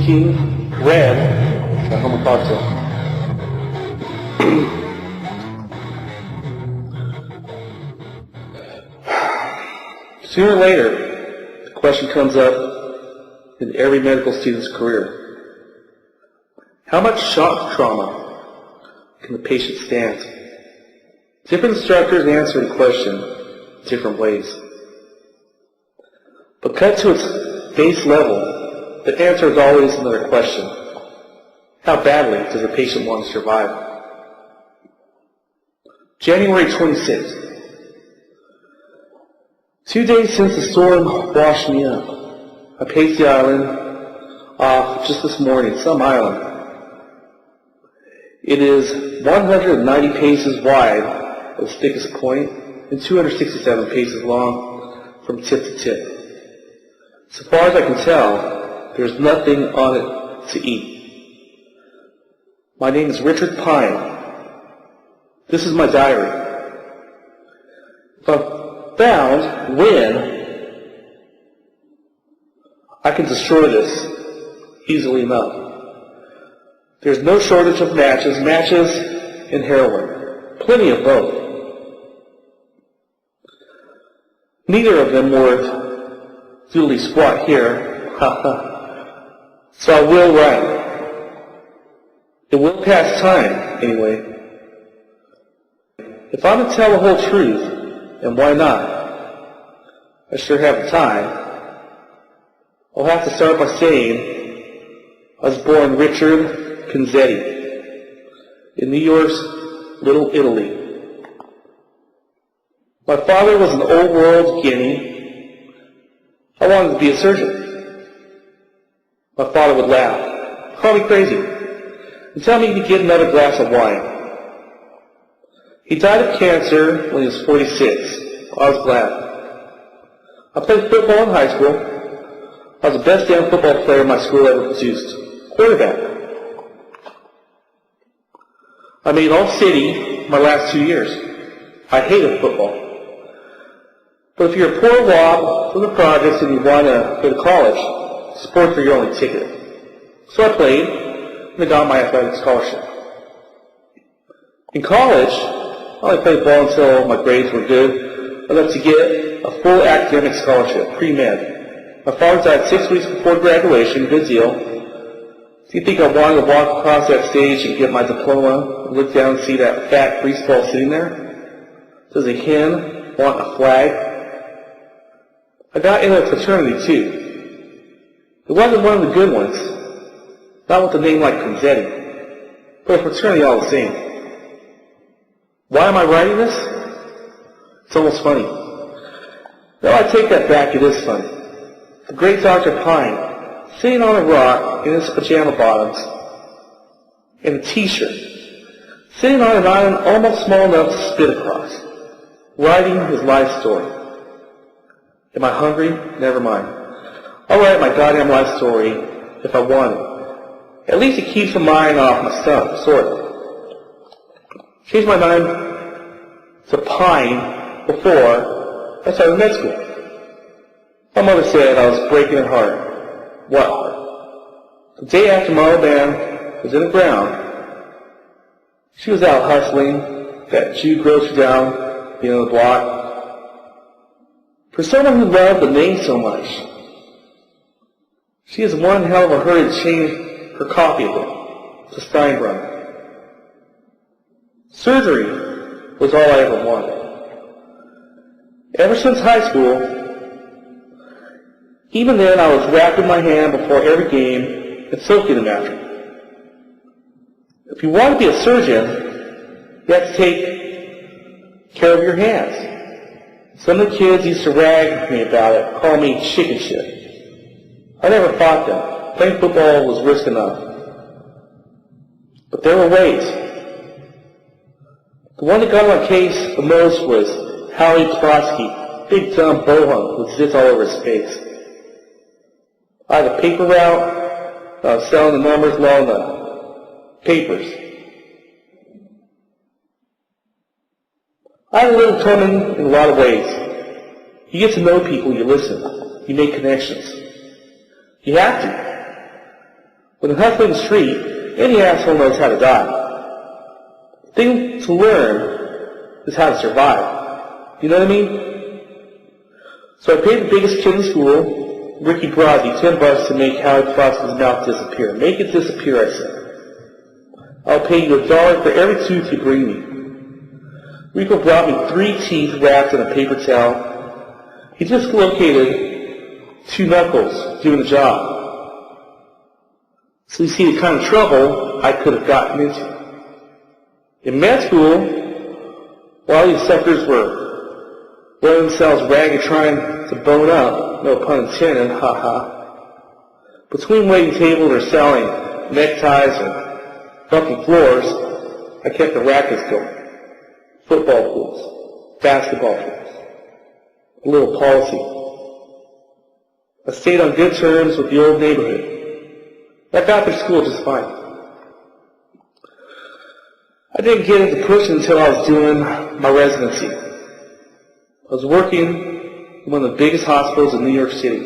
King read the Homer cocktail. Sooner or later, the question comes up in every medical student's career. How much shock trauma can the patient stand? Different instructors answer the question different ways. But cut to its base level, the answer is always another question. How badly does the patient want to survive? January 26th. 2 days since the storm washed me up. I paced the island off just this morning, some island. It is 190 paces wide, as thick as a point, and 267 paces long from tip to tip. So far as I can tell, there's nothing on it to eat. My name is Richard Pine. This is my diary. If I'm found when I can destroy this easily enough. There's no shortage of matches and heroin. Plenty of both. Neither of them worth doodly squat here. So I will write. It will pass time, anyway. If I'm to tell the whole truth, and why not? I sure have the time. I'll have to start by saying I was born Richard Pinzetti in New York's Little Italy. My father was an old world guinea. I wanted to be a surgeon. My father would laugh, call me crazy, and tell me to get another glass of wine. He died of cancer when he was 46. I was glad. I played football in high school. I was the best damn football player my school ever produced. Quarterback. I made All-City my last 2 years. I hated football. But if you're a poor wop from the projects and you want to go to college, sports are your only ticket. So I played, and I got my athletic scholarship. In college, I only played ball until my grades were good enough to get a full academic scholarship, pre-med. My father died 6 weeks before graduation, good deal. Do you think I wanted to walk across that stage and get my diploma and look down and see that fat greaseball sitting there? Does a hen want a flag? I got in a fraternity too. It wasn't one of the good ones, not with a name like Pinzetti, but a fraternity all the same. Why am I writing this? It's almost funny. No, I take that back, it is funny. The great Dr. Pine, sitting on a rock in his pajama bottoms and a t-shirt, sitting on an island almost small enough to spit across, writing his life story. Am I hungry? Never mind. I'll write my goddamn life story if I want it. At least it keeps the mind off my stomach, sort of. Changed my name to Pine before I started med school. My mother said I was breaking her heart. What heart? The day after my old band was in the ground, she was out hustling that Jew grocery down the end of the block. For someone who loved the name so much, she is one hell of a hurry to change her copy of it to Steinbrenner. Surgery was all I ever wanted. Ever since high school, even then I was wrapping my hand before every game and soaking them after. If you want to be a surgeon, you have to take care of your hands. Some of the kids used to rag me about it, call me chicken shit. I never fought them. Playing football was risk enough. But there were ways. The one that got on my case the most was Howie Plotski, big dumb bohunk with zits all over his face. I had a paper route. I was selling the numbers along the papers. I live coming in a lot of ways. You get to know people, you listen, you make connections. You have to. When they're hustling the street, any asshole knows how to die. The thing to learn is how to survive. You know what I mean? So I paid the biggest kid in school, Ricky Brazzi, $10 to make Howard Foster's mouth disappear. Make it disappear, I said. I'll pay you $1 for every tooth you bring me. Rico brought me 3 teeth wrapped in a paper towel. He dislocated 2 knuckles doing the job. So you see the kind of trouble I could have gotten into. In med school, while these suckers were wearing themselves ragged trying to bone up, no pun intended, haha. Between waiting tables or selling neckties or bucking floors, I kept the rackets going. Football pools, basketball pools, a little policy. I stayed on good terms with the old neighborhood. I got through school just fine. I didn't get into pushing until I was doing my residency. I was working in one of the biggest hospitals in New York City.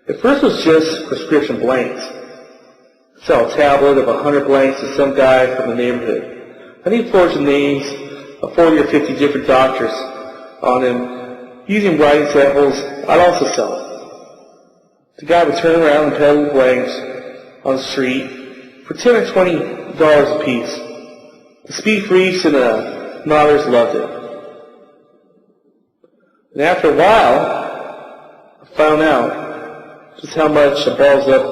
At first it was just prescription blanks. I sell a tablet of 100 blanks to some guy from the neighborhood. I need forged names of 40 or 50 different doctors on them. Using writing samples, I'd also sell it. The guy would turn around and peddle the blanks on the street for $10 or $20 a piece. The speed freaks and the nodders loved it. And after a while, I found out just how much a balls up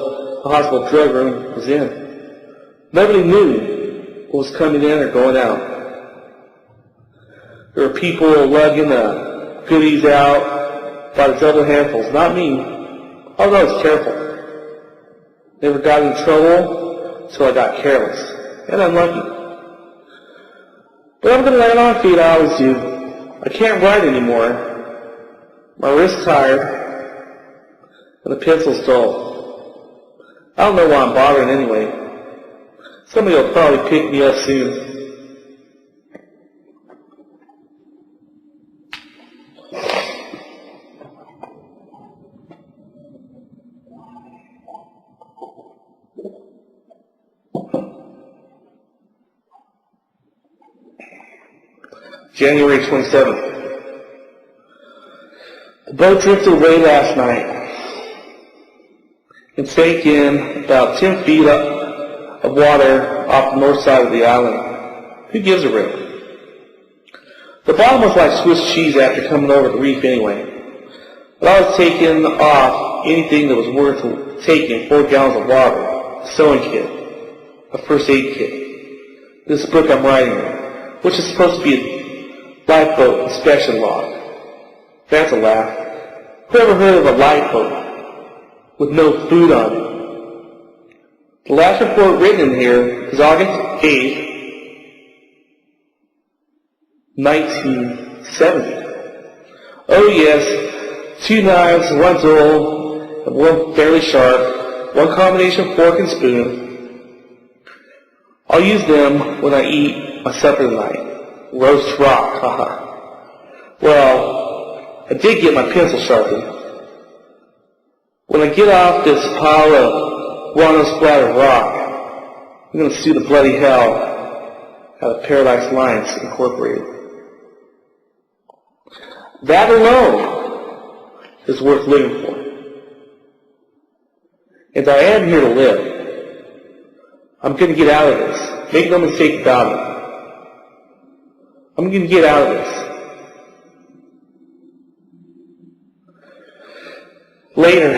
the hospital drug room was in. Nobody knew what was coming in or going out. There were people lugging the goodies out by the double handfuls. Not me. I was always careful. Never got in trouble until I got careless. And unlucky. But I'm going to land on feet, I always do. I can't write anymore. My wrist's tired. And the pencil's dull. I don't know why I'm bothering anyway. Somebody will probably pick me up soon. January 27th. The boat drifted away last night and sank in about 10 feet of water off the north side of the island. Who gives a rip? The bottom was like Swiss cheese after coming over the reef anyway. But I was taking off anything that was worth taking, 4 gallons of water, a sewing kit, a first aid kit, this book I'm writing, which is supposed to be a lifeboat inspection log. That's a laugh. Who ever heard of a lifeboat with no food on it? The last report written in here is August 8th, 1970. Oh yes, 2 knives, 1 dull, and 1 fairly sharp, 1 combination fork and spoon. I'll use them when I eat my supper tonight. Roast rock, haha. Well, I did get my pencil sharpened. When I get off this pile of guano splattered rock, I'm going to sue the bloody hell out of Paradise Lines Incorporated. That alone is worth living for. And I am here to live. I'm going to get out of this. Make no mistake about it. I'm going to get out of this. Later,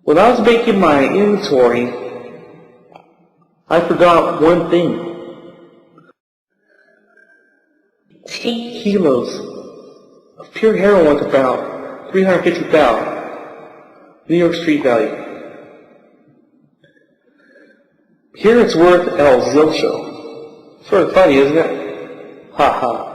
when I was making my inventory, I forgot one thing. 10 kilos of pure heroin at about $350,000 New York street value. Here it's worth El Zilcho. Sort of funny, isn't it? Ha ha.